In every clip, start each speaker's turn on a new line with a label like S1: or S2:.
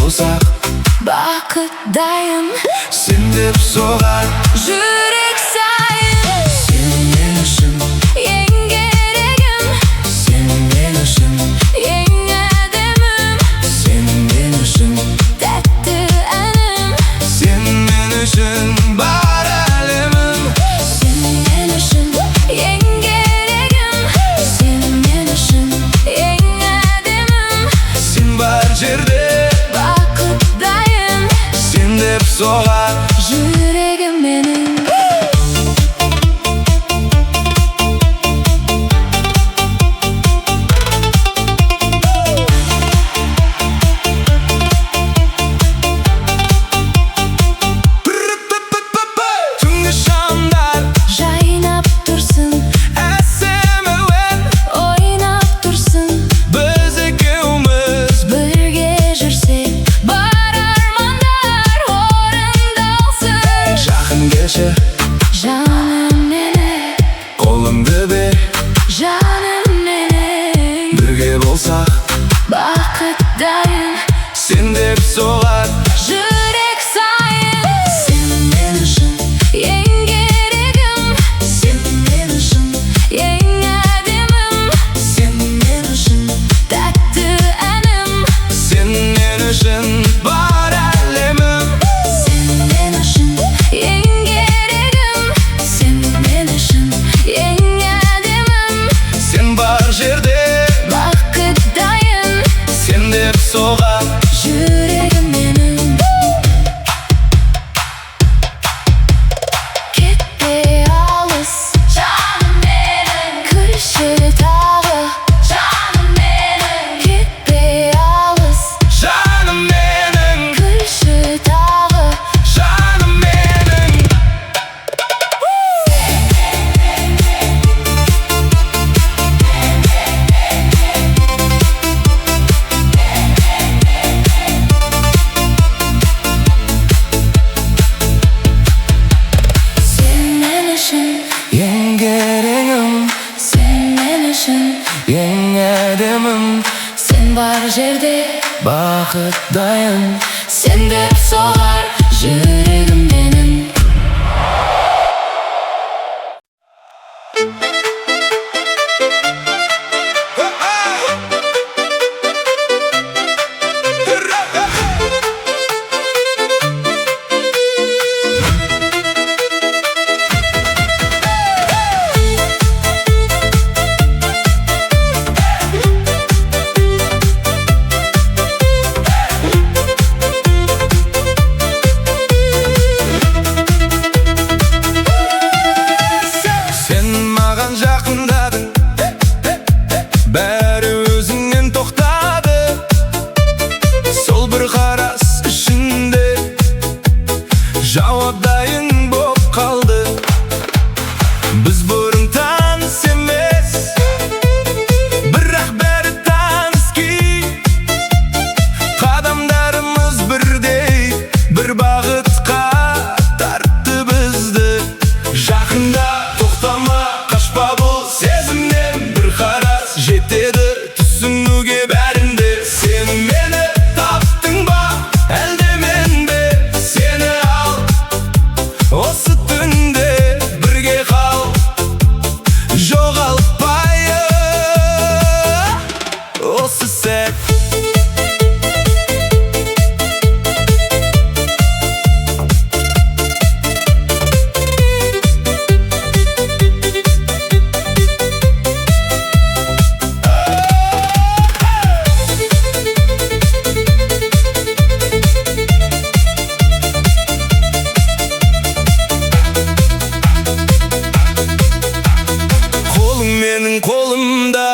S1: болсақ,
S2: бақыттайым.
S1: Сен деп соғар
S2: Жүрек сайын.
S1: Сен мен үшін
S2: Ең керегім.
S1: Сен мен үшін
S2: Ең әдемім.
S1: Сен мен үшін
S2: Тәтті әнім.
S1: Сен мен үшін бар әлемім.
S2: Сен мен үшін ең керегім. Сен мен үшін ең әдемім.
S1: Сен бар жерде
S2: бақыттайым.
S1: Сен деп соғар
S2: жүрегім менің.
S1: Түнгі шамдар
S2: Жайнап тұрсын,
S1: әсем әуен,
S2: ойнап тұрсын.
S1: біз екеуміз
S2: Бірге жүрсек, бар армандар орындалсын.
S1: жақын келші,
S2: Жаным мені,
S1: қолыңды бер,
S2: жаным менің.
S1: бірге болсақ,
S2: бақыттайым.
S1: сен деп соғар
S2: Жүрек сайын. Сен мен үшін ең керегім.
S1: Сен мен үшін
S2: Ең әдемім.
S1: Сен мен үшін
S2: Тәтті әнім.
S1: Сен мен үшін бар әлемім.
S2: Сен мен үшін ең керегім. Сен мен үшін ең әдемім.
S1: Сен бар жерде
S2: бақыттайым.
S1: сен деп соғар
S2: жүрегім менің. Кетпей алыс, жаным менің. Күлші тағы, жаным менің. Кетпей алыс,
S1: жаным менің,
S2: күлші тағы.
S1: жаным менің.
S2: Сен мен үшін
S1: Ең керегім,
S2: сен мен үшін
S1: ең әдемім,
S2: сен бар жерде
S1: бақыттайым.
S2: сен деп соғар жүрегім менің.
S1: Сен маған жақындадың, бәрі өзіңнен тоқтады. Сол бір қарас ішінде жауап дайын боп қалды. Біз бұрын таныс емес, бірақ бәрі таныс күй. Қадамдарымыз бірдей, бір бағытқа тартты бізді. Жақында тоқтама, қашпа бұл сезімнен. Бір қарас жетеді түсінуге бәрінде. Сен мені таптың ба, әлде мен бе? Сені ал, осы түнде бірге қал, жоғалтпайық осы сәт. Қолың менің қолымда,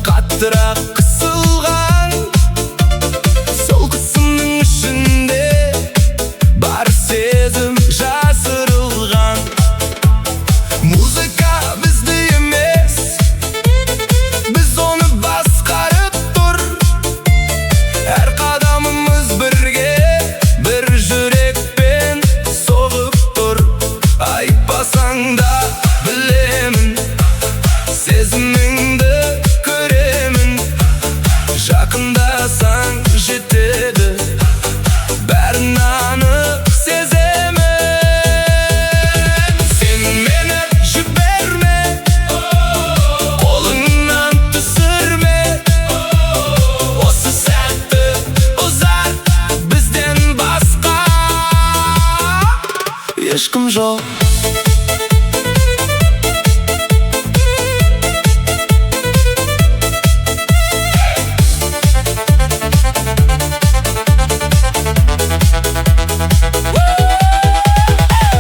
S1: қаттырақ қысылған. Сол қысымның ішінде бар сезім жасырылған. Музыка бізді емес, біз оны басқарып тұр. Әр қадамымыз бірге, бір жүрекпен соғып тұр. Айтпасаң да білемін, сезіміңді көремін. Жақындасаң жетемін.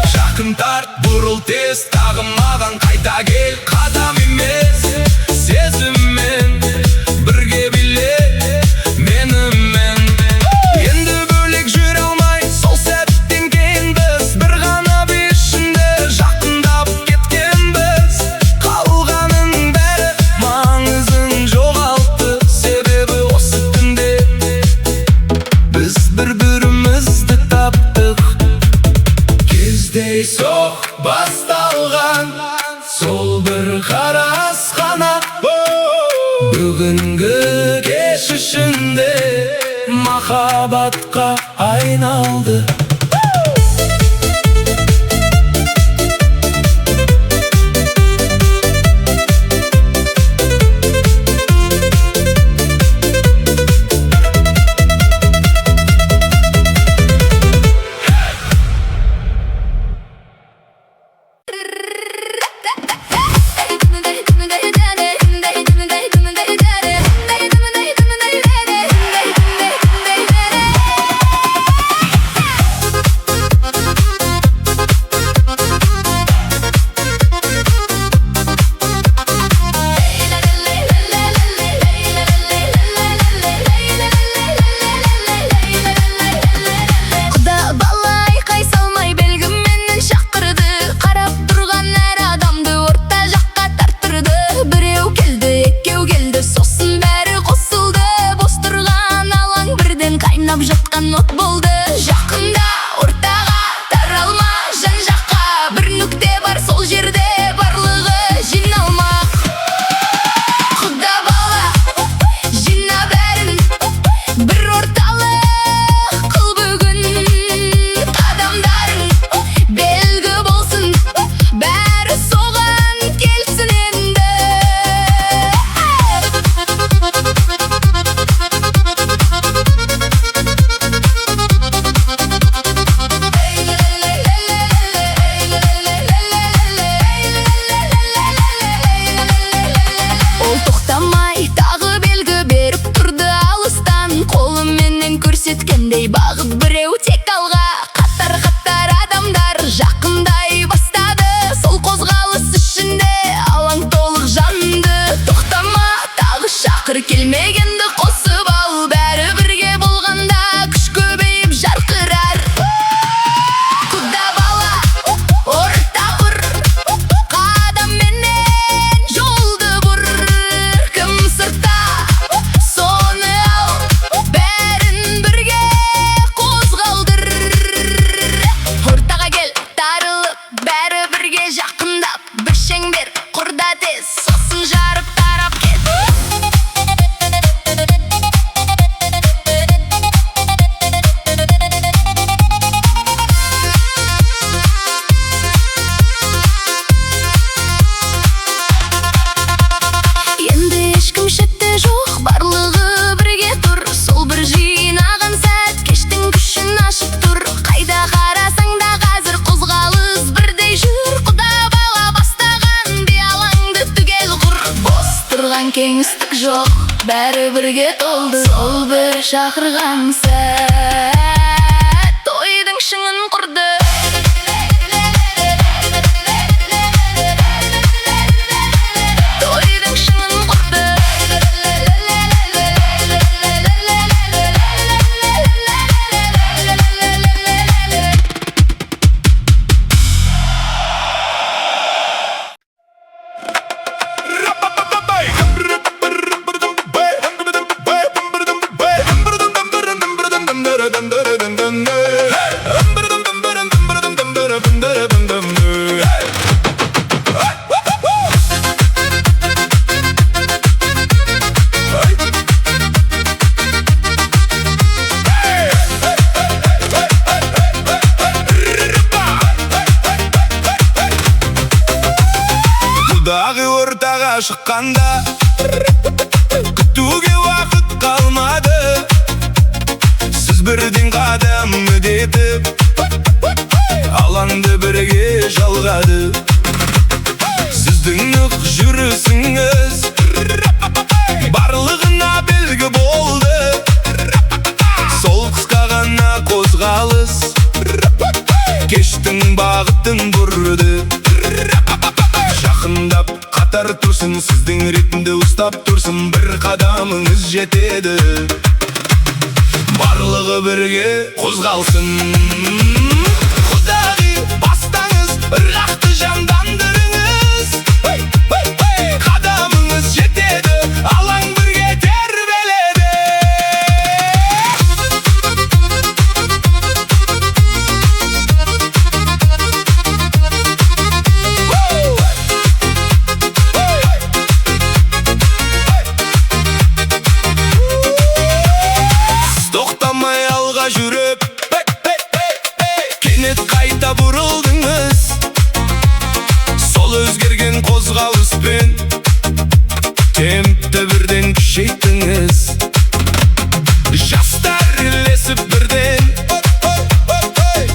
S1: Жақын тарт, бұрыл тез, тағы маған қайта кел. Қадам емес, сезіммен бірге биле менімен. Енді бөлек жүре алмай, сол сәттен кейін біз бір ғана бешінде жақындап кеткенбіз. Қалғанның бәрі маңызын жоғалтты, себебі осы түнде біз бір-бірімізді таптық. Кездей соқ басталған сол бір қарас қана бүгінгі кеш ішінде махаббатқа айналды.
S2: Жатқан от болды жақында, ортаға таралма жан-жаққа. Бір нүкте бар, сол жерде барлығы жиналмақ. Құда бала жина бәрін, бір орталық қыл бүгін. Қадамдарың белгі болсын, бәрі соған келсін енді. Көрсеткендей бағыт біреу тек алға. Қатар-қатар адамдар жақындай бастады. Сол қозғалыс ішінде алаң толық жанды. Тоқтама, тағы шақыр, келмегенді қосып ал. Бәрі бірге болғанда күш көбейіп жарқырар. Құда бала орта бұр, қадамменен жолды бұр. Кім сыртта, соны ал, бірге қозғалдыр. Ортаға кел, тарылып, бәрі бірге жақындап. Бір шеңбер құрда тез, сосын жарып тарап кет. Енді ешкім шетте жоқ, барлығы бірге тұр. Сол бір жинаған сәт кештің күшін ашып тұр. Қайда қарасаң да қазір қозғалыс бірдей жүр. Құда бала бастаған би алаңды түгел құр. Бос тұрған кеңістік жоқ, бәрі бірге толды. Сол бір шақырған сәт тойдың шыңын құрды.
S1: Дағы ортаға шыққанда күтуге уақыт қалмады. Сіз бірден қадам өтетіп алаңды бірге жалғады. Сіздің нық жүрісіңіз барлығына белгі болды. Сол қысқа ғана қозғалыс кештің бағытын бұрды. Жақындап қатар тұрсын, сіздің ретінде ұстап тұрсын, бір қадамыңыз жетеді. Барлығы бірге қозғалсын. Құдағи бастаңыз, ырғақты жандандырыңыз. Қадамыңыз жетеді, алаң бірге тербеледі. Тоқтамай алға жүріп, кенет қайта бұрылдыңыз. Сол өзгерген қозғалыспен темпті бірден күшейттіңіз. Жастар ілесіп бірден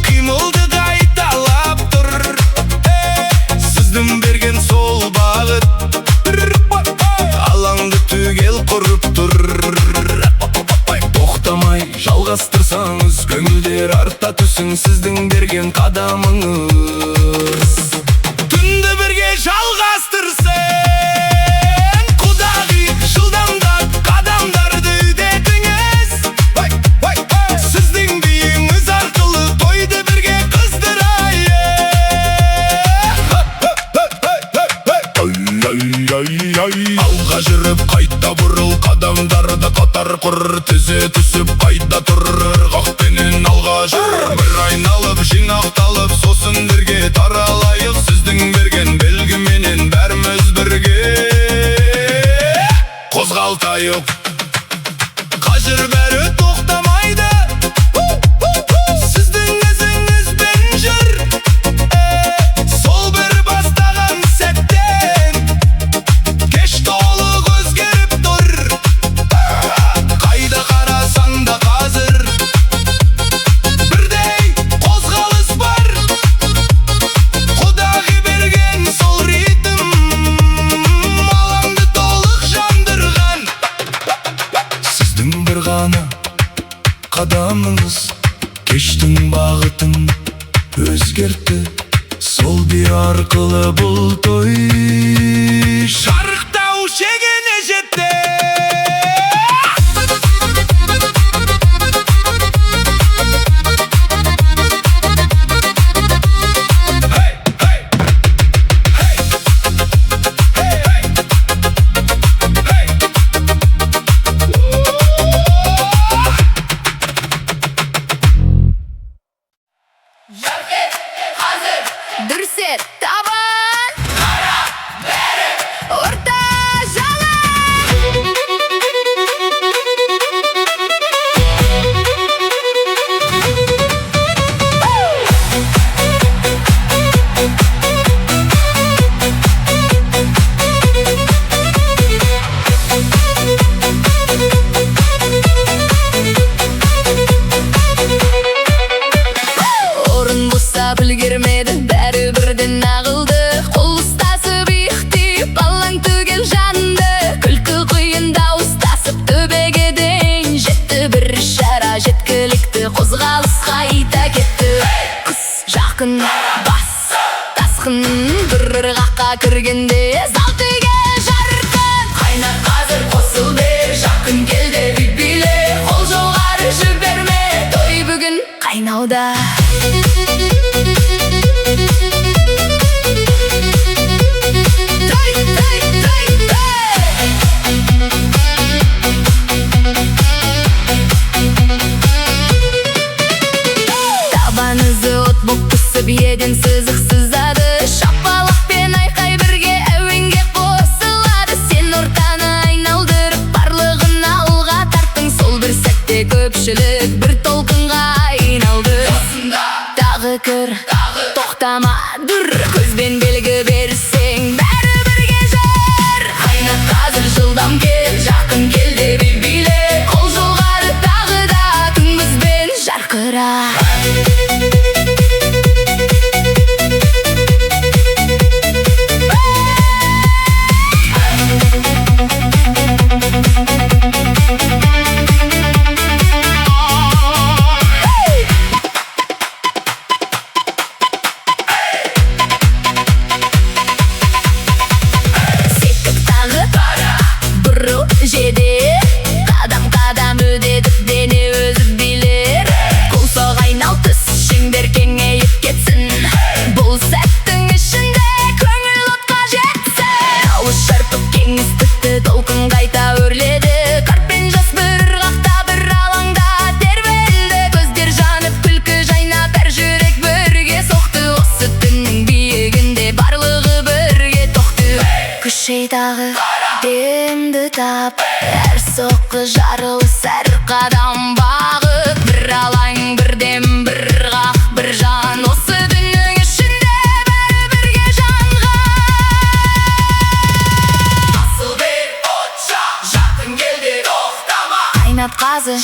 S1: қимылды қайталап тұр. Сіздің берген сол бағыт алаңды түгел құрып тұр. Тоқтамай жалғастырсаңыз, көңілдер арта түсін, сіздің берген қадамыңыз түнді бірге жалғастырсын. Құдағи жылдамдап қадамдарды үдетіңіз. Сіздің биіңіз арқылы тойды бірге қыздырайық. Алға жүріп қайта бұрыл, қадамдарды қатар құр. Тізе түсіп қайта тұр, ырғақпенен алға жүр. Бір айналып жинақталып, сосын бірге таралайық. Сіздің берген белгіменен бәріміз бірге қозғалтайық. Қазір бәрі тоқтамайды, сіздің ізіңізбен жүр. Сол бір бастаған сәттен кеш толық өзгеріп тұр. Қайда қарасаң да қазір бірдей қозғалыс бар. Құдағи берген сол ритм алаңды толық жандырған. Сіздің бір ғана қадамыңыз кештің бағытын өзгертті. Сол би арқылы бұл той шарықтау шегіне жетті.
S2: Дүрсет табан, орта жалын. Орын босап үлгермеді, бәрі бірден ағылды. Қол ұстасып иықтеп, алаң түгел жанды. Күлкі құйын дауыстасып, төбеге дейін жетті. Бір шара жеткілікті, қозғалыс қайта кетті. Құс жақын, бас тасқын, бір ырғаққа кіргенде зал түгел жарқын. Қайнар қазір қосыл бер, жақын келді биле. Қол жоғары жіберме, той бүгін қайнауда. Табанызы от боп түсіп, еден сызық сызады. Шапалақпен айқай бірге әуенге қосылады. Сен ортаны айналдырып, барлығын алға тарттың. Сол бір сәтте көпшілік бір толқынға айналды. Осында тағы демді тап, әр соққы жарылыс, әр қадам бағып. Бір алаң, бір дем, бір қақ, бір жан, осы дүнің ішінде бәрі бірге жанған. Асыл бер от жақ, жақын келді тоқтама, қайнат қазы